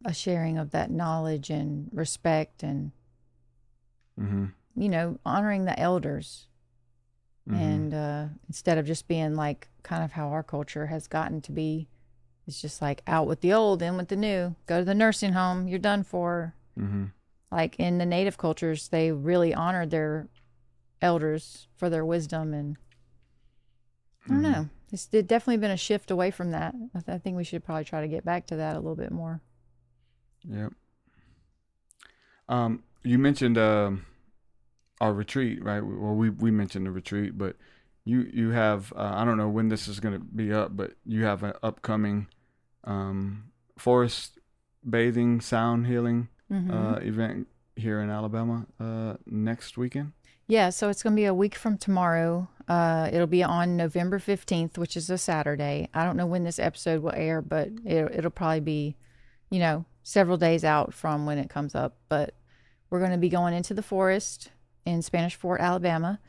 a sharing of that knowledge and respect, and honoring the elders. And instead of just being like kind of how our culture has gotten to be, it's just like out with the old, in with the new. Go to the nursing home, you're done for. Like in the native cultures, they really honored their elders for their wisdom, and I don't know. It's definitely been a shift away from that. I think we should probably try to get back to that a little bit more. Yep. You mentioned our retreat, right? Well, we mentioned the retreat, but you have I don't know when this is going to be up, but you have an upcoming forest bathing sound healing event here in Alabama next weekend. Yeah, so it's going to be a week from tomorrow. It'll be on November 15th, which is a Saturday. I don't know when this episode will air, but it'll probably be, several days out from when it comes up. But we're going to be going into the forest in Spanish Fort, Alabama.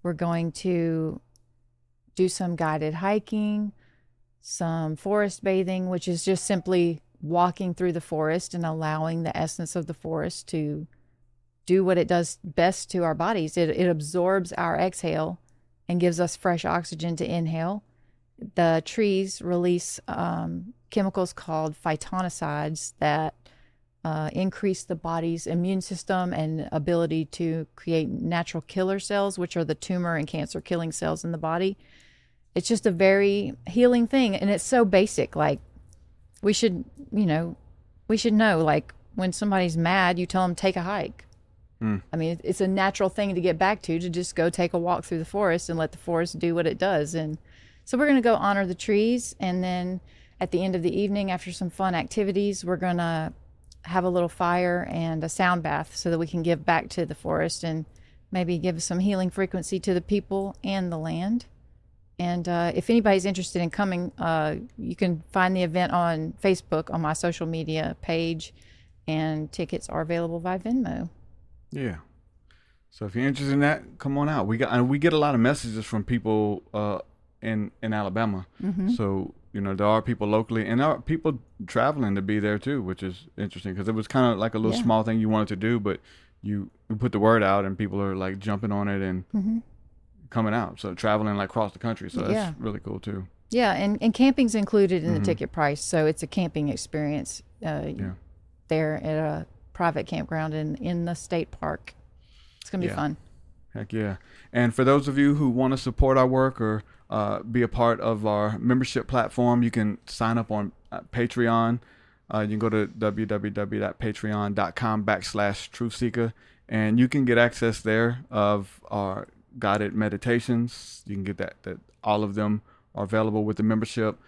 We're going to do some guided hiking, some forest bathing, which is just simply walking through the forest and allowing the essence of the forest to do what it does best to our bodies. It absorbs our exhale and gives us fresh oxygen to inhale. The trees release chemicals called phytonicides that increase the body's immune system and ability to create natural killer cells, which are the tumor and cancer killing cells in the body. It's just a very healing thing. And it's so basic. Like we should know, like when somebody's mad, you tell them take a hike. I mean, it's a natural thing to get back to just go take a walk through the forest and let the forest do what it does. And so we're going to go honor the trees. And then at the end of the evening, after some fun activities, we're going to have a little fire and a sound bath so that we can give back to the forest and maybe give some healing frequency to the people and the land. And if anybody's interested in coming, you can find the event on Facebook on my social media page, and tickets are available via Venmo. Yeah. So if you're interested in that, come on out. We get a lot of messages from people in Alabama. So there are people locally, and there are people traveling to be there too, which is interesting because it was kind of like a little small thing you wanted to do, but you put the word out and people are like jumping on it and coming out. So traveling like across the country. So that's really cool too. Yeah, and camping's included in the ticket price, so it's a camping experience there at a private campground in the state park. It's gonna be fun. Heck yeah. And for those of you who want to support our work or be a part of our membership platform, you can sign up on Patreon. You can go to www.patreon.com/TruthSeekah, and you can get access there of our guided meditations. You can get that all of them are available with the membership.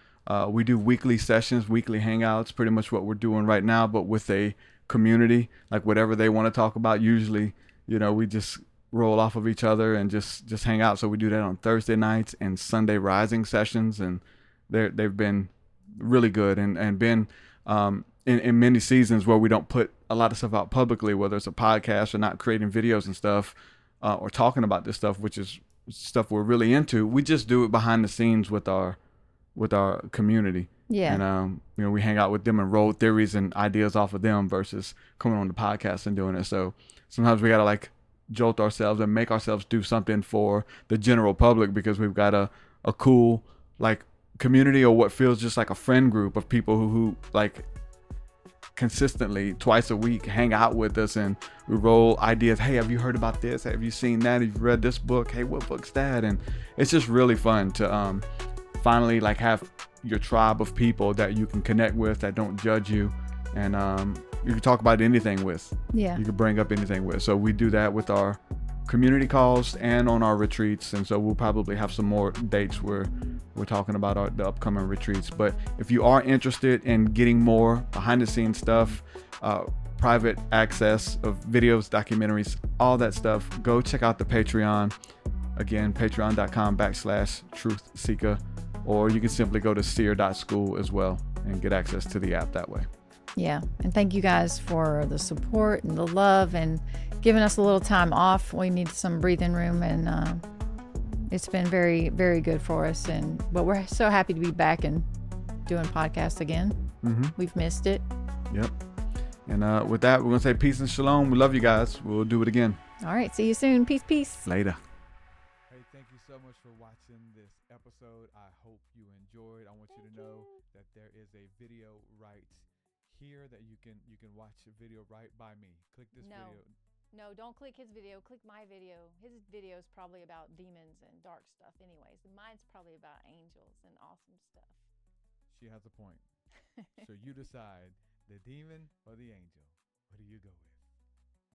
We do weekly sessions, weekly hangouts, pretty much what we're doing right now, but with a community, like whatever they want to talk about. Usually, we just roll off of each other and just hang out. So we do that on Thursday nights and Sunday rising sessions, and they've been really good and been in many seasons where we don't put a lot of stuff out publicly, whether it's a podcast or not creating videos and stuff or talking about this stuff, which is stuff we're really into. We just do it behind the scenes with our community. Yeah. And we hang out with them and roll theories and ideas off of them versus coming on the podcast and doing it. So sometimes we gotta like jolt ourselves and make ourselves do something for the general public because we've got a cool like community or what feels just like a friend group of people who like consistently twice a week hang out with us and we roll ideas. Hey, have you heard about this? Have you seen that? Have you read this book? Hey, what book's that? And it's just really fun to finally like have your tribe of people that you can connect with that don't judge you and you can talk about anything with. Yeah. You can bring up anything with. So we do that with our community calls and on our retreats. And so we'll probably have some more dates where we're talking about the upcoming retreats. But if you are interested in getting more behind the scenes stuff, private access of videos, documentaries, all that stuff, go check out the Patreon. Again, patreon.com/TruthSeekah, or you can simply go to seer.school as well and get access to the app that way. Yeah. And thank you guys for the support and the love and giving us a little time off. We need some breathing room, and it's been very, very good for us. But we're so happy to be back and doing podcasts again. We've missed it. Yep. And with that, we're going to say peace and shalom. We love you guys. We'll do it again. All right. See you soon. Peace, peace. Later. Hey, thank you so much for watching this episode. I hope you enjoyed. I want you to know that there is a video right here that you can watch a video right by me. Click this video. No, don't click his video. Click my video. His video is probably about demons and dark stuff anyways. And mine's probably about angels and awesome stuff. She has a point. So you decide, the demon or the angel.